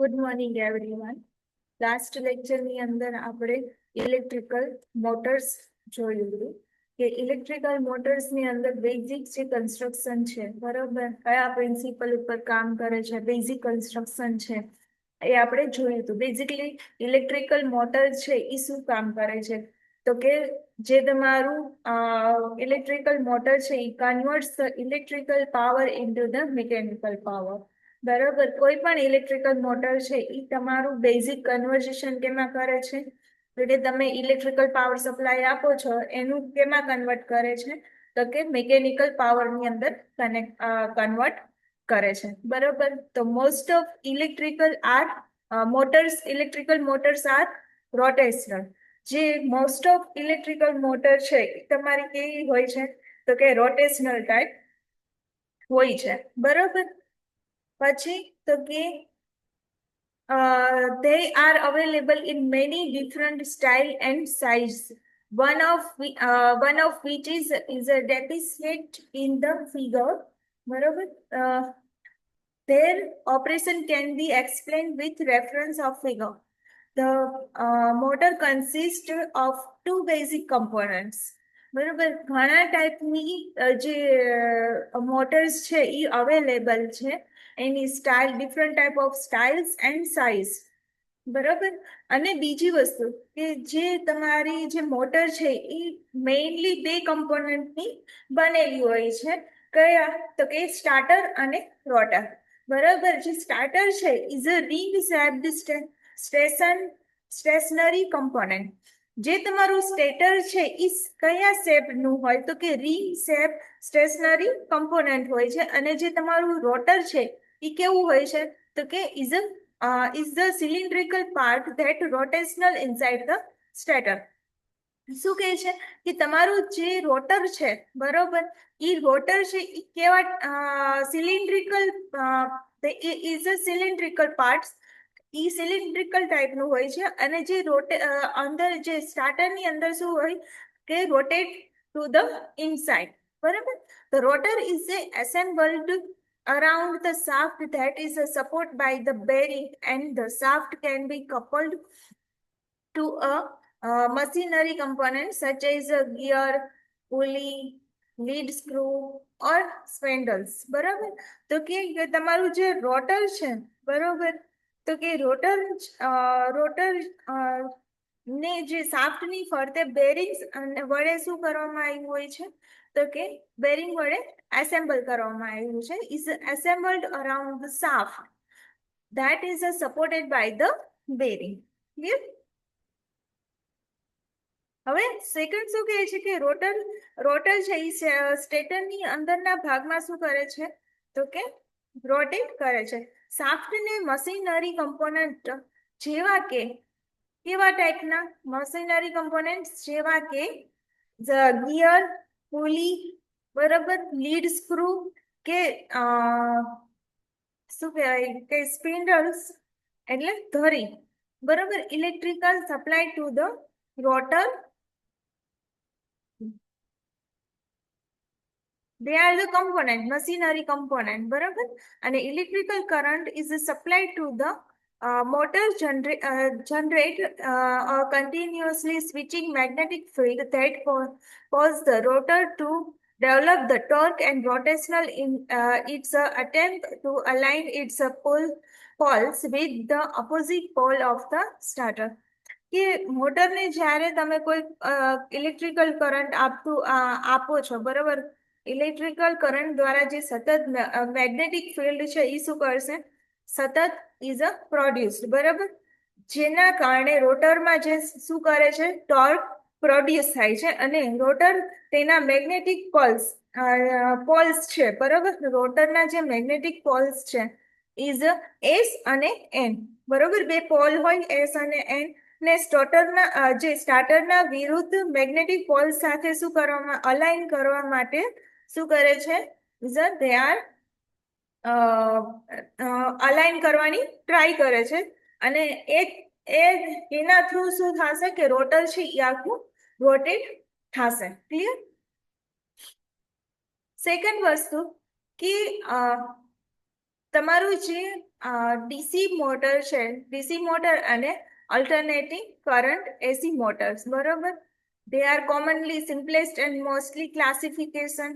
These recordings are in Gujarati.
Good morning everyone. લાસ્ટ લેક્ચરની અંદર આપણે ઇલેક્ટ્રિકલ મોટર્સ જોયું હતું કે ઇલેક્ટ્રિકલ મોટર્સની અંદર બેઝિક જે કન્સ્ટ્રક્શન છે, બરોબર, કયા પ્રિન્સિપલ ઉપર કામ કરે છે, બેઝિક કન્સ્ટ્રક્શન છે એ આપણે જોયું હતું. બેઝિકલી ઇલેક્ટ્રિકલ મોટર છે એ શું કામ કરે છે, તો કે જે તમારું ઇલેક્ટ્રિકલ મોટર છે એ converts the electrical power into the mechanical power. બરોબર, કોઈ પણ ઇલેક્ટ્રિકલ મોટર છે એ તમારું બેઝિક કન્વર્ઝેશન કેમાં કરે છે, એટલે તમે ઇલેક્ટ્રિકલ પાવર સપ્લાય આપો છો એનું કેમાં કન્વર્ટ કરે છે, તો કે મિકેનિકલ પાવરની અંદર કન્વર્ટ કરે છે. બરોબર, તો most of electrical motors are rotational. જે મોસ્ટ ઓફ ઇલેક્ટ્રિકલ મોટર છે એ તમારી કેવી હોય છે, તો કે રોટેશનલ ટાઈપ હોય છે. બરોબર, પછી તો કે they are available in many different style and size. One of which is depicted in the figure. બરોબર, their operation can be explained with reference of figure. The motor consists of two basic components. બરોબર, ઘણા ટાઈપની જે મોટર્સ છે એ અવેલેબલ છે. એની style, different type of styles and size. બરોબર, અને બીજી વસ્તુ કે જે તમારી જે મોટર છે એ મેઇનલી બે કમ્પોનન્ટની બનેલી હોય છે. કયા, તો કે સ્ટાર્ટર અને રોટર. બરોબર, જે સ્ટાર્ટર છે is a ring shaped stationary component. જે તમારું સ્ટેટર છે એ કયા શેપનું હોય, તો કે રિંગ શેપ સ્ટેશનરી કમ્પોનન્ટ હોય છે. અને જે તમારું રોટર છે એ કેવું હોય છે, તો કે is the cylindrical part that rotational inside the stator. શું કહે છે કે તમારું જે રોટર છે, બરોબર, એ રોટર છે એ કેવા cylindrical is a cylindrical part. E cylindrical ટાઈપનું હોય છે. અને જે અંદર જે સ્ટાર્ટરની અંદર શું હોય કે રોટેટ ટુ ધ ઇનસાઇડ. બરાબર, the rotor is assembled around the shaft that is supported by the bearing, and the shaft can be coupled to a machinery component such as a gear, pulley, lead screw or spindles. બરાબર, તો કે તમારું જે રોટર છે, બરોબર, તો કે રોટર ને જે શાફ્ટની ફરતે બેરિંગ્સ વડે શું કરવામાં આવ્યું હોય છે, તો કે બેરિંગ વડે એસેમ્બલ કરવામાં આવ્યું છે. Is assembled around the shaft that is supported by the bearing. Clear? હવે સેકન્ડ શું કહે છે કે રોટર છે એ સ્ટેટરની અંદરના ભાગમાં શું કરે છે, તો કે રોટેટ કરે છે. શાફ્ટને મશીનરી કમ્પોનન્ટ જેવા કે કેવા ટાઈપના મશીનરી કમ્પોનન્ટ, જેવા કે ગિયર, પુલી, બરાબર, લીડ સ્ક્રૂ કે શું કહેવાય કે સ્પિન્ડલ્સ એટલે ધરી. બરાબર, electrical supply to the rotor. They are the component, machinery component. બરાબર, અને electrical current is supplied to the motor generate a continuously switching magnetic field that cause the rotor to develop the torque and rotational in its attempt to align its poles with the opposite pole of the starter. કે મોટરને જ્યારે તમે કોઈ ઇલેક્ટ્રિકલ કરંટ આપો છો, બરાબર, ઇલેક્ટ્રિકલ કરંટ દ્વારા જે સતત મેગ્નેટિક ફિલ્ડ છે એ શું કરશે, સતત ઇઝ અ પ્રોડ્યુસ્ડ. બરાબર, જેના કારણે રોટરમાં જે શું કરે છે, ટોર્ક પ્રોડ્યુસ થાય છે. અને રોટર તેના મેગ્નેટિક પોલ્સ છે, બરાબર, રોટરના જે મેગ્નેટિક પોલ્સ છે ઇઝ એસ અને એન. બરોબર, બે પોલ હોય એસ અને એન, ને સ્ટાર્ટરના વિરુદ્ધ મેગ્નેટિક પોલ સાથે શું કરવામાં, અલાઇન કરવા માટે શું કરે છે, દે આર અલાઇન કરવાની ટ્રાય કરે છે. અને એના થ્રુ શું થશે કે રોટર છે એ આખું રોટેટ થશે. ક્લિયર? સેકન્ડ વસ્તુ કે તમારું જે ડીસી મોટર છે, ડીસી મોટર અને અલ્ટરનેટિંગ કરંટ એસી મોટર્સ, બરોબર, they are commonly simplest and mostly classification,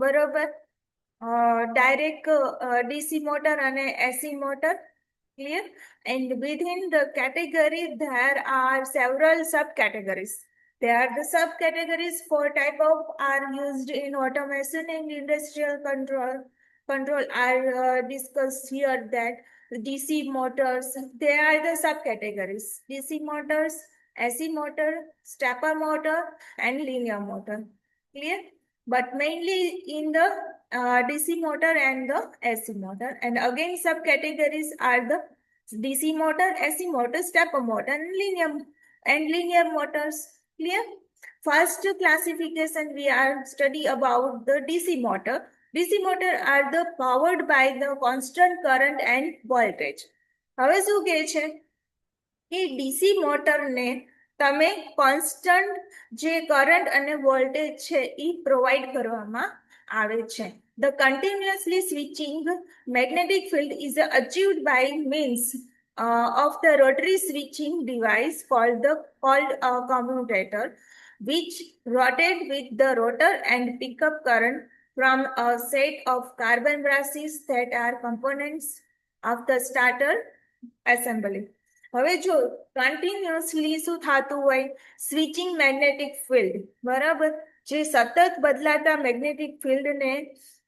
બરોબર, ડાયરેક્ટ ડીસી મોટર અને એસી motor, clear, and within the category there are several subcategories. There are the subcategories for type of are used in automation and industrial control are discussed here, that DC motors, they are the subcategories: DC motors, AC motor, stepper motor, and linear motor. Clear? But mainly in the DC motor and the AC motor. And again, subcategories are the DC motor, AC motor, stepper motor, and linear motors. Clear? First classification we are study about the DC motor. DC motor are the powered by the constant current and voltage. હવે શું કહે છે કે ડીસી મોટરને તમે કોન્સ્ટન્ટ જે કરંટ અને વોલ્ટેજ છે એ પ્રોવાઈડ કરવામાં આવે છે. The continuously switching magnetic field is achieved by means of the rotary switching device called a commutator, which rotate with the rotor and pick up current from a set of carbon brushes that are components of the starter assembly. હવે જો કન્ટિન્યુઅસલી શું થતું હોય, સ્વિચિંગ મેગ્નેટિક ફિલ્ડ, બરાબર, જે સતત બદલાતા મેગ્નેટિક ફિલ્ડને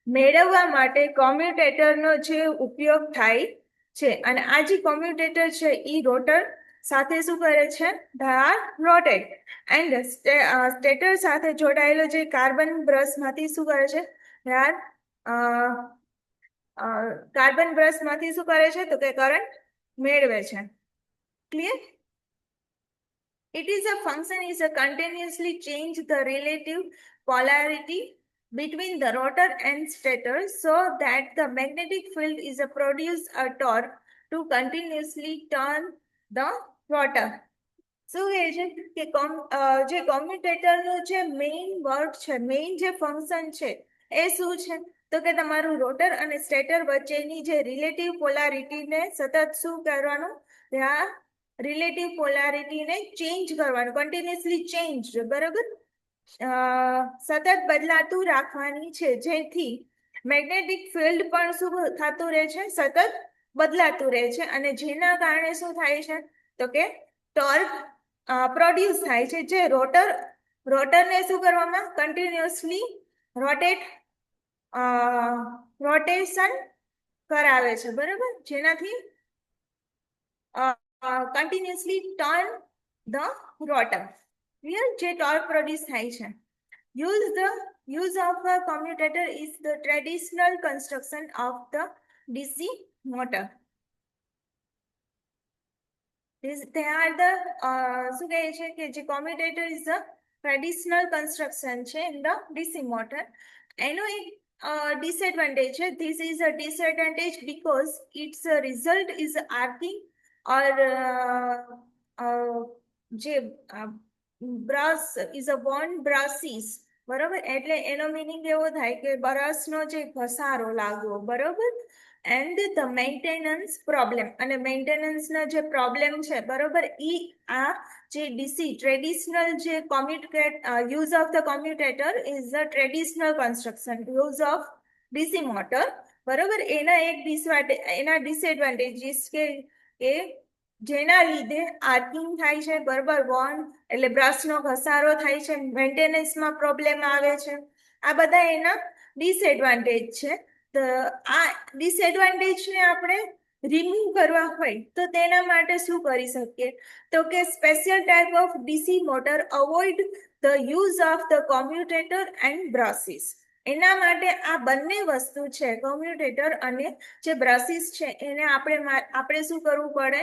મેળવવા માટે કોમ્યુટેટરનો જે ઉપયોગ થાય છે, અને આ જે કોમ્યુટેટર છે એ રોટર સાથે શું કરે છે, રોટેટ, એન્ડ સ્ટેટર સાથે જોડાયેલો જે કાર્બન બ્રશમાંથી શું કરે છે, કાર્બન બ્રશમાંથી શું કરે છે, તો કે કરંટ મેળવે છે. Clear? It is a function is a continuously change the relative polarity between the rotor and stator so that the magnetic field is a produce a torque to continuously turn the rotor. શું કહે છે કે જે કોમ્યુટેટરનું જે મેઇન વર્ક છે, મેઇન જે ફંક્શન છે એ શું છે, તો કે તમારું રોટર અને સ્ટેટર વચ્ચેની જે રિલેટિવ પોલારિટીને સતત શું કરવાનું, ત્યાં રિલેટિવ પોલારિટીને ચેન્જ કરવાનું, કન્ટિન્યુઅસલી ચેન્જ, બરાબર, સતત બદલાતું રાખવાની છે, જેથી મેગ્નેટિક ફિલ્ડ પણ શું થતું રહે છે, સતત બદલાતું રહે છે, અને જેના કારણે શું થાય છે, તો કે ટોર્ક પ્રોડ્યુસ થાય છે, જે રોટરને શું કરવામાં, કન્ટિન્યુઅસલી રોટેશન કરાવે છે, બરાબર, જેનાથી continuously turn the rotor. Clear? જે ટોર્ક પ્રોડ્યુસ થાય છે. Use of a commutator is the traditional construction of the DC motor. They are the શું કહે છે કે જે commutator is the traditional construction છે in the DC motor. એનો એક disadvantage છે. This is a disadvantage because its result is arcing or જે brush is a bond brushes, બરોબર, એટલે એનો મિનિંગ એવો થાય કે બ્રશનો જે ઘસારો લાગવો, બરોબર, એન્ડ ધ મેન્ટેનન્સ પ્રોબ્લેમ, અને મેન્ટેનન્સનો જે પ્રોબ્લેમ છે, બરોબર, ઈ આ જે ડીસી ટ્રેડિશનલ જે use of the commutator is a traditional construction use of DC motor, બરોબર, એના ડિસએડવાન્ટેજીસ કે જેના લીધે આર્કિંગ થાય છે, બરોબર, બોન્ડ એટલે બ્રશનો ઘસારો થાય છે, મેન્ટેનન્સમાં પ્રોબ્લેમ આવે છે, આ બધા એના ડિસએડવાન્ટેજ છે. તો આ ડિસએડવાન્ટેજને આપણે રિમૂવ કરવા હોય તો તેના માટે શું કરી શકીએ, તો કે special type of DC motor avoid the use of the commutator and brushes. એના માટે આ બંને વસ્તુ છે, કોમ્યુટેટર અને જે બ્રશિસ છે, એને આપણે શું કરવું પડે,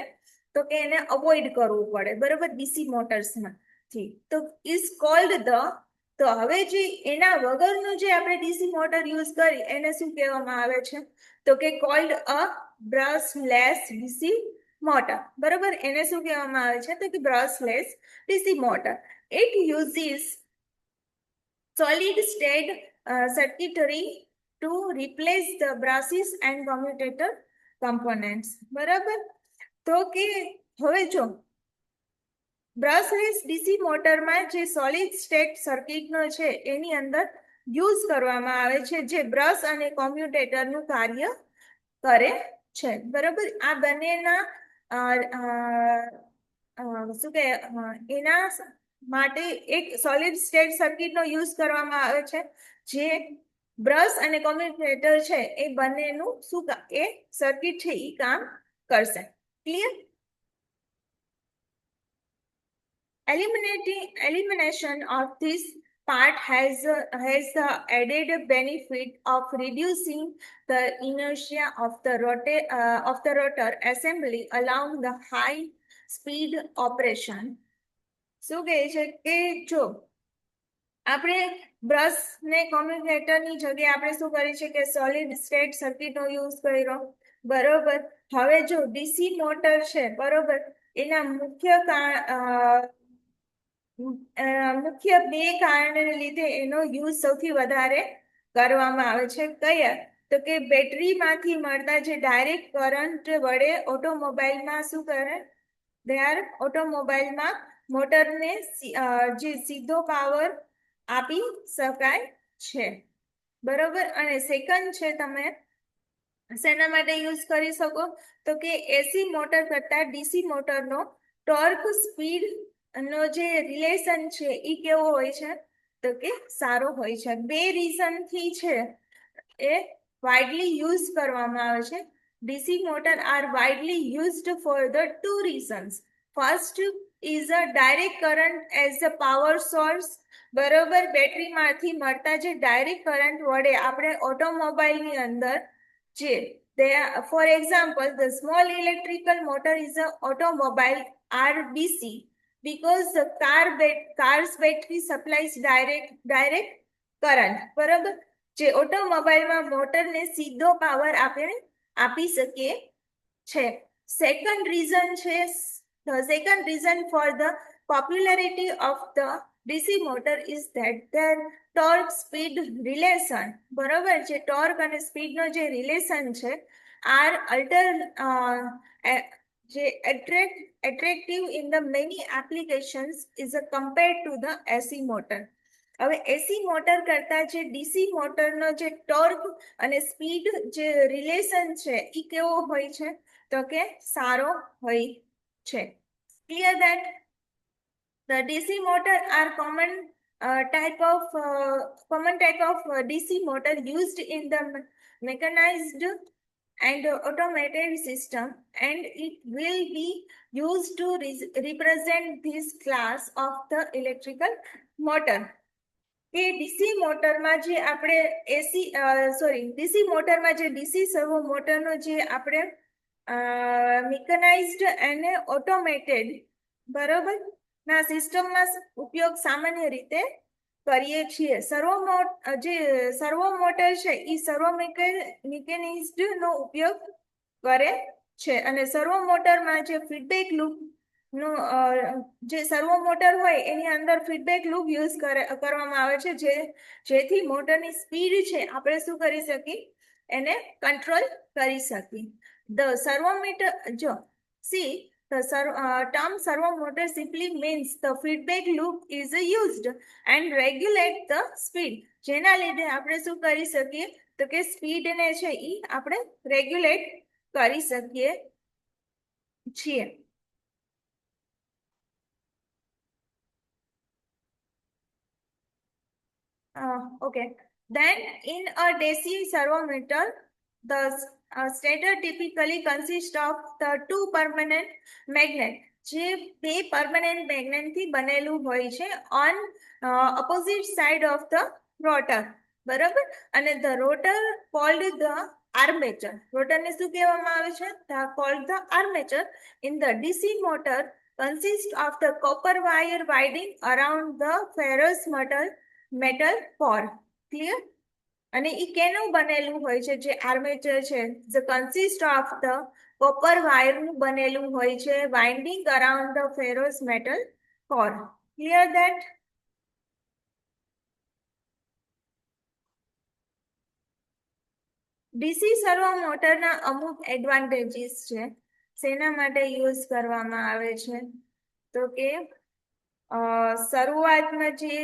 તો કે એને અવોઇડ કરવું પડે, બરોબર, ડીસી મોટર્સમાંથી. તો ઇઝ કોલ્ડ ધ, તો હવે જે એના વગરનું જે આપણે ડીસી મોટર યુઝ કરી એને શું કહેવામાં આવે છે, તો કે called a brushless DC motor, બરોબર, એને શું કહેવામાં આવે છે, તો કે brushless DC motor. It uses solid state circuitry to replace the brushes and commutator components. બરાબર. તો કે હવે જો બ્રશલેસ ડીસી મોટરમાં જે સોલિડ સ્ટેટ સર્કિટનો છે એની અંદર યુઝ કરવામાં આવે છે, જે બ્રશ અને કોમ્યુટેટરનું કાર્ય કરે છે. બરાબર. આ બંનેના શું કે એના માટે એક સોલિડ સ્ટેટ સર્કિટનો યુઝ કરવામાં આવે છે, જે બ્રશ અને કોમ્યુટેટર છે એ બંનેનું શું એ સર્કિટ છે એ કામ કરશે. Clear? Elimination of this part has the added benefit of reducing the inertia of the rotor assembly, allowing the high speed operation. શું કહે છે કે જો આપણે બ્રશ ને કોમ્યુટેટરની જગ્યાએ આપણે શું કરી છે કે સોલિડ સ્ટેટ સર્કિટનો યુઝ કર્યો. બરોબર. હવે જો ડીસી મોટર છે, બરોબર, એના મુખ્ય બે કારણને લીધે એનો યુઝ સૌથી વધારે કરવામાં આવે છે. કયા? તો કે બેટરીમાંથી મળતા જે ડાયરેક્ટ કરંટ વડે ઓટોમોબાઈલમાં શું કરે, ઓટોમોબાઈલમાં મોટરને જે સીધો પાવર આપી શકાય છે. બરોબર. અને સેકન્ડ છે, તમે શેના માટે યુઝ કરી શકો તો કે એસી મોટર કરતા ડીસી મોટરનો ટોર્ક સ્પીડ નો જે રિલેશન છે એ કેવો હોય છે તો કે સારો હોય છે. બે રીઝન થી છે એ વાઇડલી યુઝ કરવામાં આવે છે. DC motor are widely used for the two reasons. First is a direct current as a power source. બરોબર. બેટરીમાંથી મળતા જે ડાયરેક્ટ કરંટ વડે આપણે ઓટોમોબાઈલની અંદર જે for example, the small electrical motor is a automobile RBC because the car's battery supplies direct current. બરાબર. જે ઓટોમોબાઈલમાં મોટરને સીધો પાવર આપણે આપી શકીએ છે. સેકન્ડ રીઝન છે, the second reason for the popularity of the DC motor is that their torque speed relation. બરોબર. જે ટોર્ક અને સ્પીડનો જે રિલેશન છે આર જે attractive in the many applications is compared to the AC motor. હવે એસી મોટર કરતા જે ડીસી મોટરનો જે ટોર્ક અને સ્પીડ જે રિલેશન છે એ કેવો હોય છે તો કે સારો હોય છે. Clear that? The DC motor are common type of DC motor used in the mechanized and automated system, and it will be used to represent this class of the electrical motor. કે ડીસી મોટરમાં જે આપણે ડીસી મોટરમાં જે ડીસી સર્વો મોટરનો જે આપણે મિકેનાઇઝ્ડ અને ઓટોમેટેડ બરોબર ના સિસ્ટમમાં ઉપયોગ સામાન્ય રીતે કરીએ છીએ. જે સર્વો મોટર છે એ સર્વો મિકેનિઝ્ડ નો ઉપયોગ કરે છે. અને સર્વો મોટરમાં જે ફીડબેક લૂપ નું જે સર્વો મોટર હોય એની અંદર ફીડબેક લૂપ યુઝ કરવામાં આવે છે, જેથી મોટરની સ્પીડ છે આપણે શું કરી શકીએ એને કંટ્રોલ કરી શકીએ. ધ સર્વોમીટર જો C the term servo motor simply means the feedback loop is used and regulate the speed. જેના લીધે આપણે શું કરી શકીએ તો કે સ્પીડ ને છે એ આપણે રેગ્યુલેટ કરી શકીએ છીએ. Okay. Then in a DC servometer, the stator typically consists of the two permanent magnet. જે બે પરમાનન્ટ મેગ્નેટ થી બનેલું હોય છે on opposite side of the rotor. બરાબર. અને the rotor called the armature. રોટરને શું કહેવામાં આવે છે? called the armature in the DC motor consists of the copper wire winding around the ferrous metal core. Clear? અને એ કેનું બનેલું હોય છે જે આર્મેચર છે? the consist of the copper wire નું બનેલું હોય છે winding around the ferrous metal core. Clear that? DC servo મોટરના અમુક એડવાન્ટેજીસ છે. શેના માટે યુઝ કરવામાં આવે છે? તો કે શરૂઆતમાં જે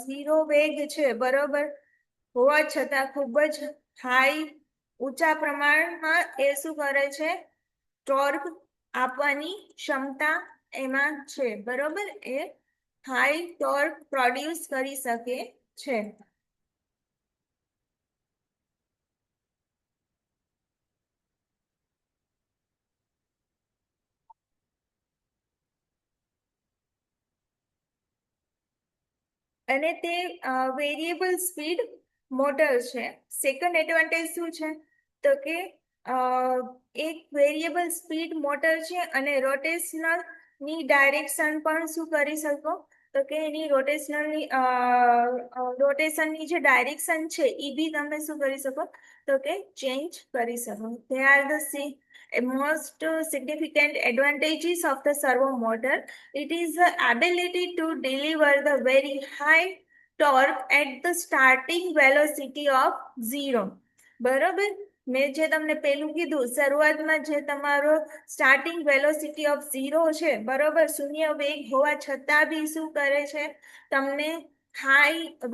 ઝીરો વેગ છે બરોબર, હોવા છતાં ખૂબ જ હાઈ ઊંચા પ્રમાણમાં એ શું કરે છે, ટોર્ક આપવાની ક્ષમતા એમાં છે બરોબર, એ હાઈ ટોર્ક પ્રોડ્યુસ કરી શકે છે. અને તે વેરિયેબલ સ્પીડ મોટર છે. સેકન્ડ એડવાન્ટેજ શું છે? તો કે એક વેરિયેબલ સ્પીડ મોટર છે અને રોટેશનલ ની ડાયરેક્શન પણ શું કરી શકો? તો કે એની રોટેશનની જે ડાયરેક્શન છે એ બી તમે શું કરી શકો? તો કે ચેન્જ કરી શકો. They are the most significant advantages of the servo motor. It is the ability to deliver the very high torque at the starting velocity of zero. બરોબર, મેં જે તમને પેલું કીધું, શરૂઆતમાં જે તમારો સ્ટાર્ટિંગ વેલોસિટી ઓફ ઝીરો છે બરોબર, શૂન્ય વેગ હોવા છતાં બી શું કરે છે, તમને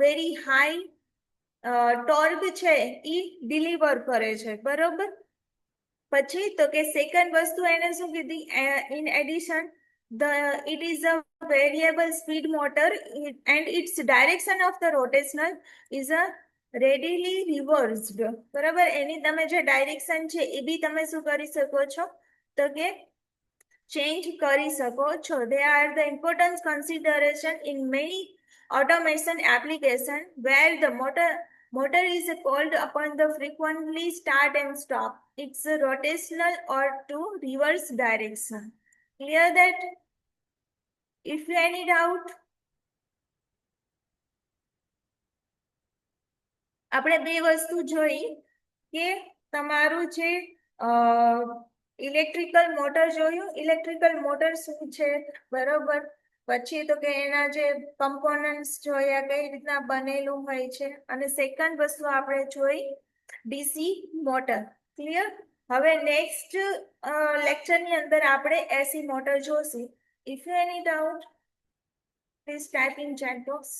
વેરી હાઈ ટોર્ક છે એ ડિલિવર કરે છે બરોબર. પછી તો કે સેકન્ડ વસ્તુ એને શું કીધી, in addition it is a variable speed motor and its direction of the rotational is a readily reversed. બરાબર, એની તમે જે ડાયરેક્શન છે એ બી તમે શું કરી શકો છો? તો કે ચેન્જ કરી શકો છો. They are the important consideration in many automation application where the motor is called upon the frequently start and stop its rotational or to reverse direction. Clear that? If you any doubt, આપણે બે વસ્તુ જોઈ કે તમારું જે ઇલેક્ટ્રિકલ મોટર જોયું, ઇલેક્ટ્રિકલ મોટર શું છે બરોબર. પછી તો કે એના જે કમ્પોનન્ટ્સ જોયા કઈ રીતના બનેલું હોય છે, અને સેકન્ડ વસ્તુ આપણે જોઈ ડીસી મોટર. ક્લિયર? હવે નેક્સ્ટ લેક્ચરની અંદર આપણે એસી મોટર જોશું. If you any doubt, please type in chat box.